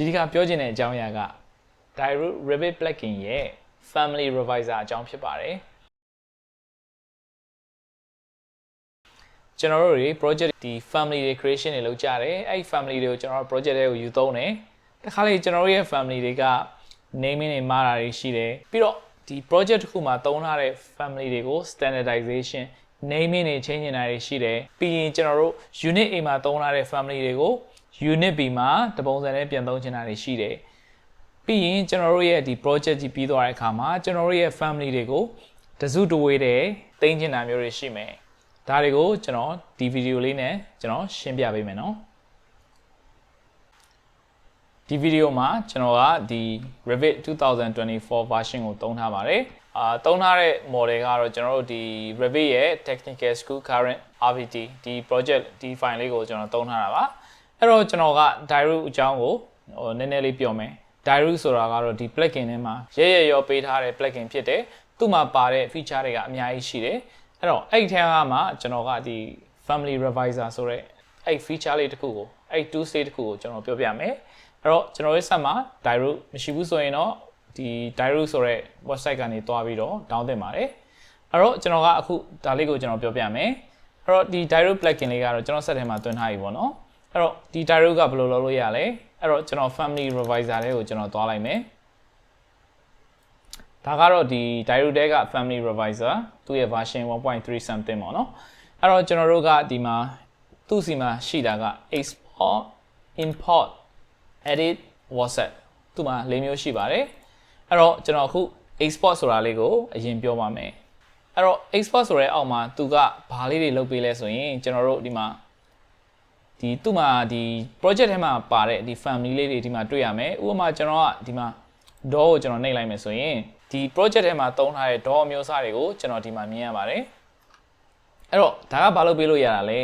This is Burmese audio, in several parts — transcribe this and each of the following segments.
ဒီကပြောချင်တဲ့အကြောင်းအရာက Revit plugin ရဲ့ family revisor အကြောင်းဖြစ်ပါတယ်ကျွန်တော်တို့တွေ project ဒီ family တွေ creation တွေလုပ်ကြတယ်အဲ့ family တွေကိုကျွန်တော်တို့ project တွေကိုယူသုံးတယ်တခါလေကျွန်တော်တို့ရဲ့ family တွေက naming တွေမှားတာတွေရှိတယ်ပြီးတော့ဒီ project တစ်ခုမှာသုံးထားတဲ့ family တွေကို standardization naming တွေ change နေတာတွေရှိတယ်ပြီးရင်ကျွန်တော်တို့ unit A မှာသုံးထားတဲ့ family တွေကို unit B မှာတပုံစံနဲ့ပြန်သုံးချင်တာတွေရှိတယ်ပြီးရင်ကျွန်တော်တို့ရဲ့ဒီ project ကြီးပြီးသွားတဲ့အခါမှာကျွန်တော်တို့ရဲ့ family တွေကိုတစုတဝေးတဲ့သိမ်းချင်တာမျိုးတွေရှိမယ်ဒါတွေကိုကျွန်တော်ဒီ video လေးနဲ့ကျွန်တော်ရှင်းပြပေးမယ်နော်ဒီ video မှာကျွန်တော်ကဒီ Revit 2024 version ကိုသုံးထားပါတယ်သုံးထားတဲ့ model ကတော့ကျွန်တော်တို့ဒီ Revit ရဲ့ technical school current RVT ဒီ project ဒီ file လေးကိုကျွန်တော်သုံးထားတာပါအဲ့တော့ကျွန်တော်က Direct အကြောင်းကိုနည်းနည်းလေးပြောမယ် Direct ဆိုတာကတော့ဒီ plugin ထဲမှာရဲရောပေးထားတဲ့ plugin ဖြစ်တယ်သူ့မှာပါတဲ့ feature တွေကအများကြီးရှိတယ်အဲ့တော့အဲ့ထဲကမှကျွန်တော်ကဒီ family revisor ဆိုတဲ့အဲ့ feature လေးတစ်ခုကိုအဲ့ tool set တစ်ခုကိုကျွန်တော်ပြောပြမယ်အဲ့တော့ကျွန်တော်ရဲ့ဆက်မှာ Direct မရှိဘူးဆိုရင်တော့ဒီ Direct ဆိုတဲ့ website ကနေတွားပြီးတော့ down သင့်ပါတယ်အဲ့တော့ကျွန်တော်ကအခုဒါလေးကိုကျွန်တော်ပြောပြမယ်အဲ့တော့ဒီ Direct plugin လေးကတော့ကျွန်တော်ဆက်ထဲမှာတွင်ထားပြီပေါ့နော်အဲ့တော့ဒီ Direct ကဘယ်လိုလုပ်လို့ရလဲအဲ့တော့ကျွန်တော် family revisor လေးကိုကျွန်တော်တွားလိုက်မယ်ဒါကတော့ဒီ Direct တဲက family revisor သူ့ရဲ့ version 1.3 something ပေါ့နော်အဲ့တော့ကျွန်တော်တို့ကဒီမှာသူ့စီမှာရှိတာက export import edit whatsapp သူ့မှာ၄မျိုးရှိပါတယ်အဲ့တော့ကျွန်တော်အခု export ဆိုတာလေးကိုအရင်ပြောပါမယ်အဲ့တော့ export ဆိုတဲ့အောက်မှာသူကဘာလေးတွေလုပ်ပေးလဲဆိုရင်ကျွန်တော်တို့ဒီမှာဒီသူ့မှာဒီ project ထဲမှာပါတဲ့ဒီ family လေးတွေဒီမှာတွေ့ရမယ်ဥပမာကျွန်တော်ကဒီမှာ DAW ကိုကျွန်တော်နှိပ်လိုက်မယ်ဆိုရင်ဒီ project ထဲမှာသုံးထားတဲ့ DAW အမျိုးအစားတွေကိုကျွန်တော်ဒီမှာမြင်ရပါတယ်အဲ့တော့ဒါကဘာလုပ်ပေးလို့ရတာလဲ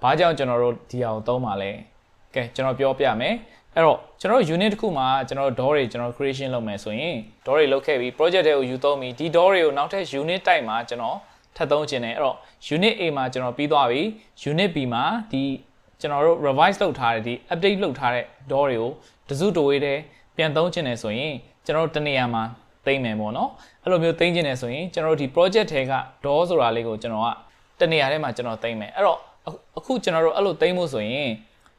ဘာကြောင့်ကျွန်တော်တို့ဒီဟာကိုသုံးပါလဲကဲကျွန်တော်ပြောပြမယ်အဲ့တော့ကျွန်တော် unit တစ်ခုမှာကျွန်တော် DAW တွေကျွန်တော် creation လုပ်မယ်ဆိုရင် DAW တွေလုပ်ခဲ့ပြီး project တွေကိုယူသုံးပြီးဒီ DAW တွေကိုနောက်ထပ် unit type မှာကျွန်တော်ထပ်သုံးခြင်းတယ်အဲ့တော့ unit A မှာကျွန်တော်ပြီးသွားပြီ unit B မှာဒီကျွန်တော်တို့ revise လုပ်ထားတဲ့ဒီ update လုပ်ထားတဲ့ DAW တွေကိုတစုတဝေးတဲ့ပြန်သုံးခြင်းတယ်ဆိုရင်ကျွန်တော်တို့တနေရာမှာသိမ်းမယ်ပေါ့နော်အဲ့လိုမျိုးသိမ်းခြင်းတယ်ဆိုရင်ကျွန်တော်တို့ဒီ project ထဲက DAW ဆိုတာလေးကိုကျွန်တော်ကတနေရာထဲမှာကျွန်တော်သိမ်းမယ်အဲ့တော့အခုကျွန်တော်တို့အဲ့လိုသိမ်းဖို့ဆိုရင်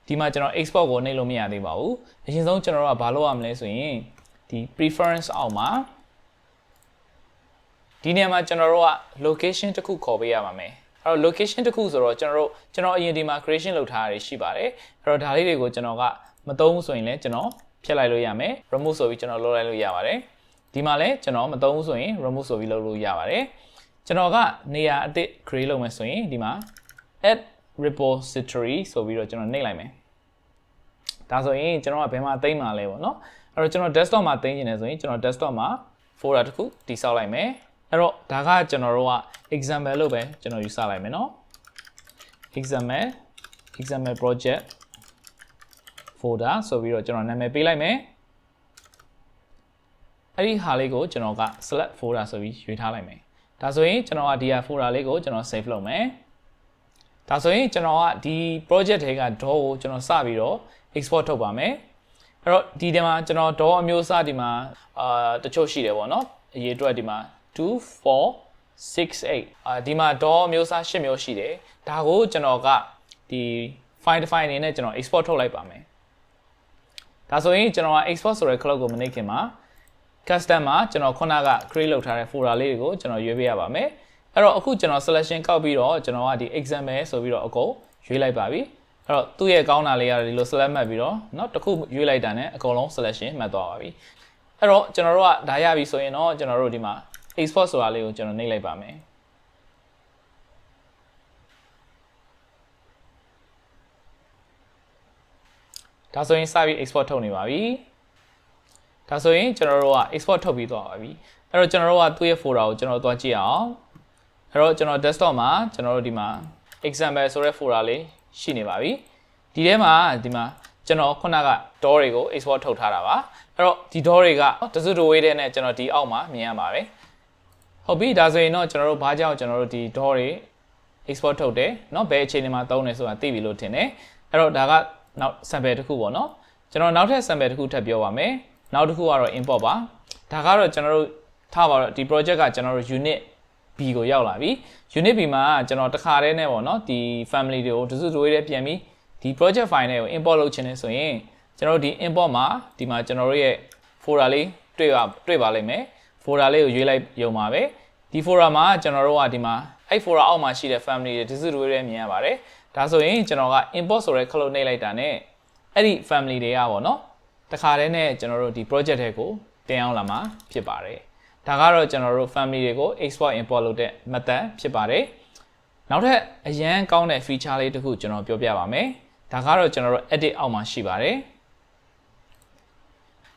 ဒီမှာကျွန်တော် export ကိုနှိပ်လို့မရသေးပါဘူးအရင်ဆုံးကျွန်တော်တို့ကဘာလုပ်ရမလဲဆိုရင်ဒီ preference အောက်မှာဒီနေရာမှာကျွန်တော်တို့က location တစ်ခုခေါ်ပေးရပါမယ်အဲ့တော့ location တစ်ခုဆိုတော့ကျွန်တော်အရင်ဒီမှာ creation လုပ်ထားတာရှိပါတယ်အဲ့တော့ဒါလေးတွေကိုကျွန်တော်ကမသုံးဘူးဆိုရင်လည်းကျွန်တော်ဖျက်လိုက်လို့ရမယ် remove ဆိုပြီးကျွန်တော်လုပ်လိုက်လို့ရပါတယ်ဒီမှာလည်းကျွန်တော်မသုံးဘူးဆိုရင် remove ဆိုပြီးလုပ်လို့ရပါတယ်ကျွန်တော်ကနေရာအသစ် create လုပ်မယ်ဆိုရင်ဒီမှာ add repository ဆိုပြီးတော့ကျွန်တော်နှိပ်လိုက်မယ်ဒါဆိုရင်ကျွန်တော်ကဘယ်မှာသိမ်းမှာလဲပေါ့နော်အဲ့တော့ကျွန်တော် desktop မှာသိမ်းနေတယ်ဆိုရင်ကျွန်တော် desktop မှာ folder တစ်ခုတည်ဆောက်လိုက်မယ်အဲ့တော့ဒါကကျွန်တော်တို့က example လို့ပဲကျွန်တော်ယူဆလိုက်မယ်နော် example project folder ဆိုပြီးတော့ကျွန်တော်နာမည်ပေးလိုက်မယ်အဲ့ဒီဟာလေးကိုကျွန်တော်က select folder ဆိုပြီးရွေးထားလိုက်မယ်ဒါဆိုရင်ကျွန်တော်ကဒီဟာ folder လေးကိုကျွန်တော် save လုပ်မယ်ဒါဆိုရင်ကျွန်တော်ကဒီ project ထဲက DAW ကိုကျွန်တော်စပြီးတော့ export ထုတ်ပါမယ်အဲ့တော့ဒီထဲမှာကျွန်တော် DAW အမျိုးအစားဒီမှာတချို့ရှိတယ်ပေါ့နော်အရေးအတွက်ဒီမှာ2468ဒီမှာ DAW အမျိုးအစား8မျိုးရှိတယ်ဒါကိုကျွန်တော်ကဒီ file အနေနဲ့ကျွန်တော် export ထုတ်လိုက်ပါမယ်ဒါဆိုရင်ကျွန်တော်က export ဆိုတဲ့ cloud ကိုမနှိပ်ခင်မှာ custom မှာကျွန်တော်ခုနက create လုပ်ထားတဲ့ folder လေးတွေကိုကျွန်တော်ရွေးပေးရပါမယ်အဲ့တော့အခုကျွန်တော် selection ကောက်ပြီးတော့ကျွန်တော်ကဒီ example ဆိုပြီးတော့အကုန်ရွေးလိုက်ပါပြီအဲ့တော့သူ့ရဲ့ကောင်းတာလေးရတယ်ဒီလို select မှတ်ပြီးတော့เนาะတစ်ခုရွေးလိုက်တာနဲ့အကုန်လုံး selection မှတ်သွားပါပြီအဲ့တော့ကျွန်တော်တို့ကဒါရပြီဆိုရင်တော့ကျွန်တော်တို့ဒီမှာ export ဆိုတာလေးကိုကျွန်တော်နှိပ်လိုက်ပါမယ်ဒါဆိုရင်စပြီး export ထုတ်နေပါပြီဒါဆိုရင်ကျွန်တော်တို့က export ထုတ်ပြီးသွားပါပြီအဲ့တော့ကျွန်တော်တို့ကသူ့ရဲ့ folder ကိုကျွန်တော်သွားကြည့်အောင်အဲ့တော့ကျွန်တော် desktop မှာကျွန်တော်တို့ဒီမှာ example ဆိုတဲ့ folder လေးရှိနေပါပြီဒီထဲမှာဒီမှာကျွန်တော်ခုနက DAW တွေကို export ထုတ်ထားတာပါအဲ့တော့ဒီ DAW တွေကတစုတဝေးတဲ့နဲ့ကျွန်တော်ဒီအောက်မှာမြင်ရပါပဲဟုတ်ပြီဒါဆိုရင်တော့ကျွန်တော်တို့ဘာကြောင့်ကျွန်တော်တို့ဒီ DAW တွေ export ထုတ်တယ်เนาะဘယ်အချိန်တွေမှာသုံးတယ်ဆိုတာသိပြီလို့ထင်တယ်အဲ့တော့ဒါကနောက် sample တစ်ခုပေါ့နော် ကျွန်တော်နောက်ထပ် sample တစ်ခုထပ်ပြောပါမယ်နောက်တစ်ခုကတော့ import ပါဒါကတော့ကျွန်တော်တို့ထားပါတော့ဒီ project ကကျွန်တော်တို့ unit B ကိုရောက်လာပြီ unit B မှာကျွန်တော်တစ်ခါတည်းနဲ့ပေါ့နော်ဒီ family တွေကိုတစုတဝေးတည်းပြန်ပြီးဒီ project file တွေကို import လုပ်ချင်နေဆိုရင်ကျွန်တော်တို့ဒီ import မှာဒီမှာကျွန်တော်တို့ရဲ့ folder လေးတွေ့ပါလိမ့်မယ် folder လေးကိုရွေးလိုက်ရုံပါပဲဒီ folder မှာကျွန်တော်တို့ကဒီမှာအဲ့ folder အောက်မှာရှိတဲ့ family တွေတစုတဝေးတည်းမြင်ရပါတယ်ဒါဆိုရင်ကျွန်တော်က import ဆိုတဲ့ခလုတ်နှိပ်လိုက်တာနဲ့အဲ့ဒီ family တွေကပေါ့နော်တခါတည်းနဲ့ကျွန်တော်တို့ဒီ project တွေကိုတင်အောင်လာမှာဖြစ်ပါတယ်ဒါကတော့ကျွန်တော်တို့ family တွေကို export import လုပ်တဲ့ method ဖြစ်ပါတယ်နောက်ထပ်အရန်ကောင်းတဲ့ feature လေးတစ်ခုကျွန်တော်ပြောပြပါမယ်ဒါကတော့ကျွန်တော်တို့ edit အောက်မှာရှိပါတယ်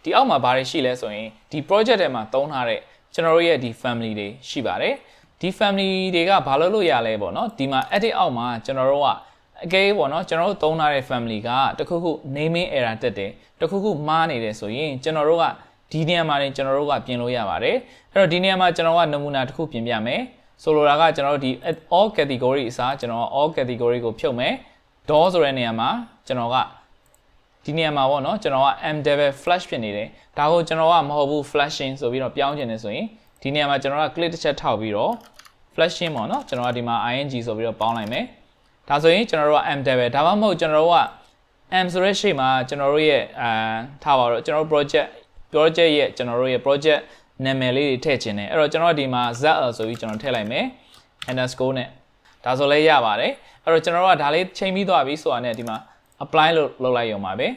ဒီအောက်မှာဘာတွေရှိလဲဆိုရင်ဒီ project ထဲမှာသုံးထားတဲ့ကျွန်တော်တို့ရဲ့ဒီ family တွေရှိပါတယ်ဒီ family တွေကဘာလို့ရလဲပေါ့နော်ဒီမှာ edit အောက်မှာကျွန်တော်တို့ကအကဲပေါ့နော်ကျွန်တော်တို့သုံးထားတဲ့ family ကတခုခု naming error တက်တယ်တခုခုမှားနေတယ်ဆိုရင်ကျွန်တော်တို့ကဒီနေရာမှာနေကျွန်တော်တို့ကပြင်လို့ရပါတယ်အဲ့တော့ဒီနေရာမှာကျွန်တော်ကနမူနာတစ်ခုပြင်ပြမယ်ဆိုလိုတာကကျွန်တော်တို့ဒီ all category အစားကျွန်တော် all category ကိုဖြုတ်မယ် door ဆိုတဲ့နေရာမှာကျွန်တော်ကဒီနေရာမှာပေါ့နော်ကျွန်တော်က m double flash ဖြစ်နေတယ်ဒါကိုကျွန်တော်ကမဟုတ်ဘူး flashing ဆိုပြီးတော့ပြောင်းချင်တယ်ဆိုရင်ဒီနေရာမှာကျွန်တော်က click တစ်ချက်ထောက်ပြီးတော့ flashing ပေါ့နော်ကျွန်တော်ကဒီမှာ ing ဆိုပြီးတော့ပေါင်းလိုက်မယ်ဒါဆိုရင်ကျွန်တော်တို့က m double ဒါမှမဟုတ်ကျွန်တော်တို့က m ဆိုတဲ့ shape မှာကျွန်တော်တို့ရဲ့ထားပါတော့ကျွန်တော်တို့ project ရဲ့ကျွန်တော်တို့ရဲ့ project နာမည်လေးတွေထည့်ခြင်းတယ်အဲ့တော့ကျွန်တော်ဒီမှာ zl ဆိုပြီးကျွန်တော်ထည့်လိုက်မယ် underscore နဲ့ဒါဆိုလည်းရပါတယ်အဲ့တော့ကျွန်တော်တို့ကဒါလေးချိန်ပြီးသွားပြီဆိုတာနဲ့ဒီမှာ apply လို့လုပ်လိုက်ရုံပါပဲ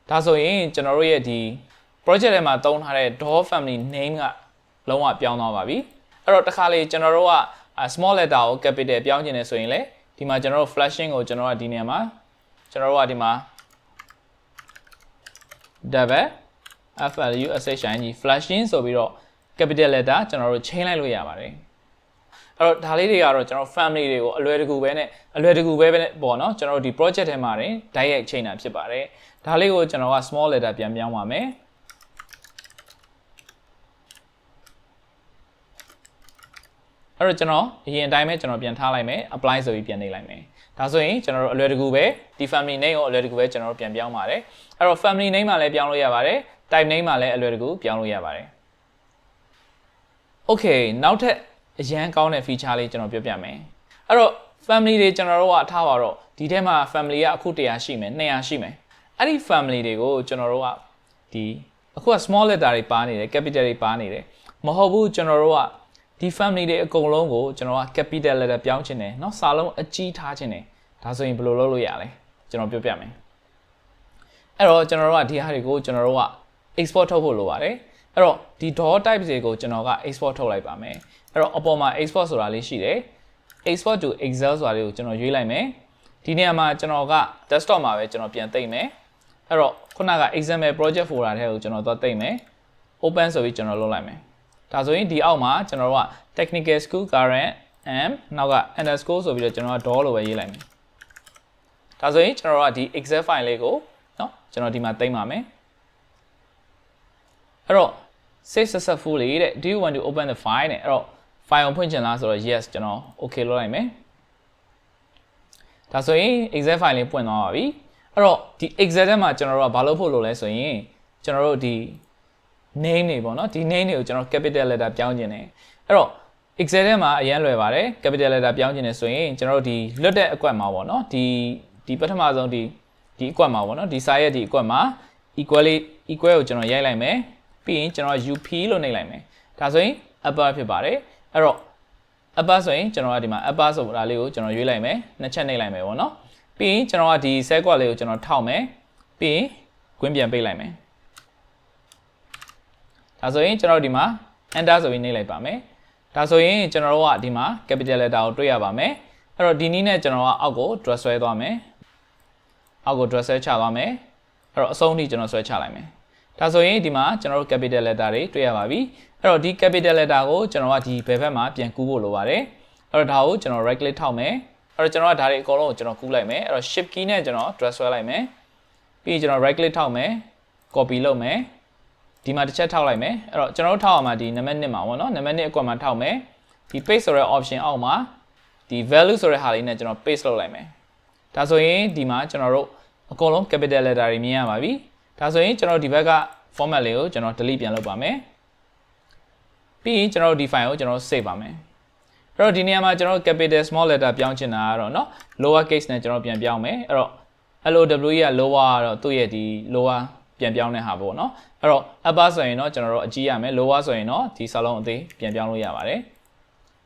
ဒါဆိုရင်ကျွန်တော်တို့ရဲ့ဒီ project ထဲမှာသုံးထားတဲ့ door family name ကလုံးဝပြောင်းသွားပါပြီအဲ့တော့တစ်ခါလေကျွန်တော်တို့က small letter ကို capital ပြောင်းခြင်းတယ်ဆိုရင်လေဒီမှာကျွန်တော်တို့ flashing ကိုကျွန်တော်ကဒီနေရာမှာကျွန်တော်တို့ကဒီမှာ double FLUSHING flashing ဆိုပြီးတော့ capital letter ကျွန်တော်တို့ချိန်လိုက်လို့ရပါတယ်အဲ့တော့ဒါလေးတွေကတော့ကျွန်တော် family တွေကိုအလွယ်တကူပဲပေါ့နော်ကျွန်တော်တို့ဒီ project ထဲမှာတင်တိုက်ရိုက်ချိန်တာဖြစ်ပါတယ်ဒါလေးကိုကျွန်တော်က small letter ပြန်ပြောင်းပါမယ်အဲ့တော့ကျွန်တော်အရင်အတိုင်းပဲကျွန်တော်ပြန်ထားလိုက်မယ် apply ဆိုပြီးပြန်နှိပ်လိုက်မယ်ဒါဆိုရင်ကျွန်တော်တို့အလွယ်တကူပဲဒီ family name ကိုအလွယ်တကူပဲကျွန်တော်တို့ပြန်ပြောင်းပါတယ်အဲ့တော့ family name မှာလည်းပြောင်းလို့ရပါတယ် type name မှာလည်းအလွယ်တကူပြောင်းလို့ရပါတယ် okay နောက်ထပ်အရန်ကောင်းတဲ့ feature လေးကျွန်တော်ပြောပြမယ်အဲ့တော့ family တွေကျွန်တော်တို့ကထားပါတော့ဒီထဲမှာ family ကအခု100ရှိမယ်200ရှိမယ်အဲ့ဒီ family တွေကိုကျွန်တော်တို့ကဒီအခုက small letter တွေပါနေတယ် capital တွေပါနေတယ်မဟုတ်ဘူးကျွန်တော်တို့ကဒီ family တွေအကုန်လုံးကိုကျွန်တော်က capital letter ပြောင်းချင်တယ်เนาะစာလုံးအကြီးထားချင်တယ်ဒါဆိုရင်ဘယ်လိုလုပ်လို့ရလဲကျွန်တော်ပြောပြမယ်အဲ့တော့ကျွန်တော်တို့ကဒီဟာတွေကိုကျွန်တော်တို့က export ထုတ်ဖို့လိုပါတယ်အဲ့တော့ဒီ door type တွေကိုကျွန်တော်က export ထုတ်လိုက်ပါမယ်အဲ့တော့အပေါ်မှာ export ဆိုတာလေးရှိတယ် export to excel ဆိုတာလေးကိုကျွန်တော်ရွေးလိုက်မယ်ဒီနေရာမှာကျွန်တော်က desktop မှာပဲကျွန်တော်ပြန်သိမ့်မယ်အဲ့တော့ခုနက example project folder ထဲကိုကျွန်တော်သွားသိမ့်မယ် open ဆိုပြီးကျွန်တော်လုပ်လိုက်မယ်ဒါဆိုရင်ဒီအောက်မှာကျွန်တော်တို့က technical school current m နောက်က underscore ဆိုပြီးတော့ကျွန်တော်က door လို့ပဲရေးလိုက်မယ်ဒါဆိုရင်ကျွန်တော်တို့ကဒီ excel file လေးကိုเนาะကျွန်တော်ဒီမှာသိမ်းပါမယ်အဲ့တော့ save successfully တဲ့ do you want to open the file နဲ့အဲ့တော့ file ကိုဖွင့်ချင်လားဆိုတော့ yes ကျွန်တော် okay လုပ်လိုက်မယ်ဒါဆိုရင် excel file လေးပွင့်သွားပါပြီအဲ့တော့ဒီ excel ထဲမှာကျွန်တော်တို့ကဘာလုပ်ဖို့လိုလဲဆိုရင်ကျွန်တော်တို့ဒီ name တွေပေါ့နော်ဒီ name တွေကိုကျွန်တော် capital letter ပြောင်းခြင်းတယ်အဲ့တော့ excel ထဲမှာအရင်လွယ်ပါတယ် capital letter ပြောင်းခြင်းတယ်ဆိုရင်ကျွန်တော်တို့ဒီလွတ်တဲ့အကွက်မှာပေါ့နော်ဒီပထမဆုံးဒီအကွက်မှာပေါ့နော်ဒီစာရဲ့ဒီအကွက်မှာ equal ကိုကျွန်တော်ရိုက်လိုက်မယ်ပြီးရင်ကျွန်တော် up လို့နှိပ်လိုက်မယ်ဒါဆိုရင် upper ဖြစ်ပါတယ်အဲ့တော့ upper ဆိုရင်ကျွန်တော်ကဒီမှာ upper ဆိုတာလေးကိုကျွန်တော်ရွေးလိုက်မယ်နှစ်ချက်နှိပ်လိုက်မယ်ပေါ့နော်ပြီးရင်ကျွန်တော်ကဒီ set ကွက်လေးကိုကျွန်တော်ထောက်မယ်ပြီးရင်ကွင်းပြန်ပိတ်လိုက်မယ်ဒါဆိုရင်ကျွန်တော်ဒီမှာ enter ဆိုပြီးနှိပ်လိုက်ပါမယ်ဒါဆိုရင်ကျွန်တော်တို့ကဒီမှာ capital letter ကိုတွေ့ရပါမယ်အဲ့တော့ဒီနည်းနဲ့ကျွန်တော်ကအောက်ကို drag ဆွဲသွားမယ်အောက်ကို drag ဆွဲချသွားမယ်အဲ့တော့အဆုံးထိကျွန်တော်ဆွဲချလိုက်မယ်ဒါဆိုရင်ဒီမှာကျွန်တော်တို့ capital letter တွေတွေ့ရပါပြီအဲ့တော့ဒီ capital letter ကိုကျွန်တော်ကဒီဘယ်ဘက်မှာပြန်ကူးဖို့လိုပါတယ်အဲ့တော့ဒါကိုကျွန်တော် right click ထောက်မယ်အဲ့တော့ကျွန်တော်ကဒါတွေအကုန်လုံးကိုကျွန်တော်ကူးလိုက်မယ်အဲ့တော့ shift key နဲ့ကျွန်တော် drag ဆွဲလိုက်မယ်ပြီးရင်ကျွန်တော် right click ထောက်မယ် copy လုပ်မယ်ဒီမှာတစ်ချက်ထောက်လိုက်မယ်အဲ့တော့ကျွန်တော်တို့ထောက်အောင်မှာဒီနံပါတ်1မှာပေါ့နော်နံပါတ်1အကွက်မှာထောက်မယ်ဒီ paste ဆိုတဲ့ option အောက်မှာဒီ value ဆိုတဲ့ဟာလေးနဲ့ကျွန်တော် paste လုပ်လိုက်မယ်ဒါဆိုရင်ဒီမှာကျွန်တော်တို့အကုန်လုံး capital letter တွေမြင်ရပါပြီ ဒါဆိုရင်ကျွန်တော်ဒီဘက်က format လေးကိုကျွန်တော် delete ပြန်လုပ်ပါမယ်ပြီးရင်ကျွန်တော်ဒီ file ကိုကျွန်တော် save ပါမယ်အဲ့တော့ဒီနေရာမှာကျွန်တော် capital small letter ပြောင်းချင်တာကတော့เนาะ lower case နဲ့ကျွန်တော်ပြန်ပြောင်းမယ်အဲ့တော့ LOW ရဲ့ lower ကတော့သူ့ရဲ့ဒီ lower ပြန်ပြောင်းတဲ့ဟာပေါ့เนาะအဲ့တော့ upper ဆိုရင်တော့ကျွန်တော်တို့အကြီးရမယ် lower ဆိုရင်တော့ဒီစာလုံးအသေးပြန်ပြောင်းလို့ရပါတယ်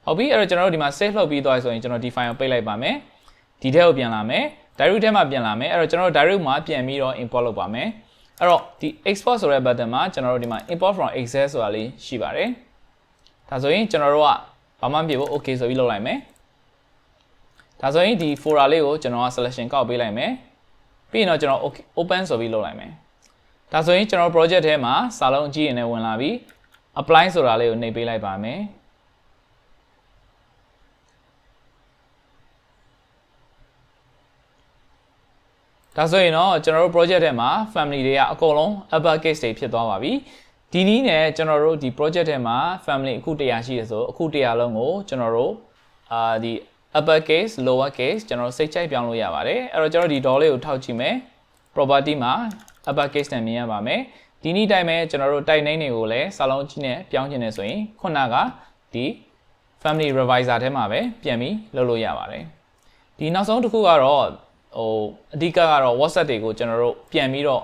ဟုတ်ပြီအဲ့တော့ကျွန်တော်တို့ဒီမှာ save လုပ်ပြီးသွားဆိုရင်ကျွန်တော်ဒီ file ကိုပိတ်လိုက်ပါမယ်ဒီထဲကိုပြန်လာမယ် direct ထဲမှာပြန်လာမယ်အဲ့တော့ကျွန်တော်တို့ direct မှာပြန်ပြီးတော့ import လုပ်ပါမယ်အဲ့တော့ဒီ export ဆိုတဲ့ button မှာကျွန်တော်တို့ဒီမှာ import from excel ဆိုတာလေးရှိပါတယ်ဒါဆိုရင်ကျွန်တော်တို့ကဘာမှမဖြစ်ဘူး okay ဆိုပြီးလုပ်လိုက်မယ်ဒါဆိုရင်ဒီ folder လေးကိုကျွန်တော်က selection ကောက်ပေးလိုက်မယ်ပြီးရင်တော့ကျွန်တော် open ဆိုပြီးလုပ်လိုက်မယ်ဒါဆိုရင်ကျွန်တော် project ထဲမှာစာလုံးအကြီးရင်နဲ့ဝင်လာပြီး apply ဆိုတာလေးကိုနှိပ်ပေးလိုက်ပါမယ်ဒါဆိုရင်တော့ကျွန်တော်တို့ project ထဲမှာ family တွေကအကုန်လုံး upper case တွေဖြစ်သွားပါပြီဒီနည်းနဲ့ကျွန်တော်တို့ဒီ project ထဲမှာ family အခု100ရှိရဆိုအခု100လုံးကိုကျွန်တော်တို့ဒီ upper case lower case ကျွန်တော်စိတ်ချိုက်ပြောင်းလို့ရပါတယ်အဲ့တော့ကျွန်တော်ဒီ door လေးကိုထောက်ကြည့်မယ် property မှာ upper case နဲ့မြင်ရပါမယ်ဒီနည်းတိုင်းပဲကျွန်တော်တို့ type name တွေကိုလည်းစာလုံးကြီးနဲ့ပြောင်းချင်နေဆိုရင်ခုနကဒီ family revisor ထဲမှာပဲပြန်ပြီးလုပ်လို့ရပါတယ်ဒီနောက်ဆုံးတစ်ခုကတော့အဓိကကတော့ WhatsApp တွေကိုကျွန်တော်တို့ပြန်ပြီးတော့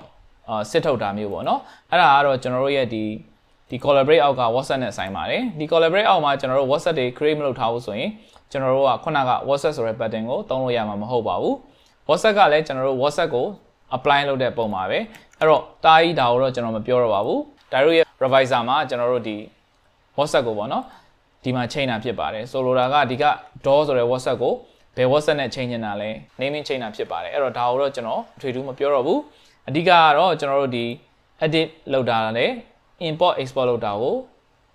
စစ်ထုတ်တာမျိုးပေါ့နော်အဲ့ဒါကတော့ကျွန်တော်တို့ရဲ့ဒီ collaborate အောက်က WhatsApp နဲ့ဆိုင်ပါတယ်ဒီ collaborate အောက်မှာကျွန်တော်တို့ WhatsApp တွေ create မလုပ်ထားဘူးဆိုရင်ကျွန်တော်တို့ကခုနက WhatsApp ဆိုတဲ့ button ကိုသုံးလို့ရမှာမဟုတ်ပါဘူး WhatsApp ကလည်းကျွန်တော်တို့ WhatsApp ကို apply လုပ်တဲ့ပုံပါပဲအဲ့တော့တားကြီးဒါကိုတော့ကျွန်တော်မပြောတော့ပါဘူးဒါတို့ရဲ့ revisor မှာကျွန်တော်တို့ဒီ WhatsApp ကိုပေါ့နော်ဒီမှာချိန်တာဖြစ်ပါတယ်ဆိုလိုတာကဒီက door ဆိုတဲ့ WhatsApp ကိုဘယ် WhatsApp နဲ့ချိန်နေတာလဲ naming ချိန်တာဖြစ်ပါတယ်အဲ့တော့ဒါကိုတော့ကျွန်တော်ထွေထူးမပြောတော့ဘူးအဓိကကတော့ကျွန်တော်တို့ဒီ edit လုပ်တာလည်း import export လုပ်တာကို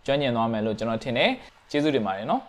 ကျွမ်းကျင်သွားမယ်လို့ကျွန်တော်ထင်တယ်ကျေးဇူးတင်ပါတယ်နော်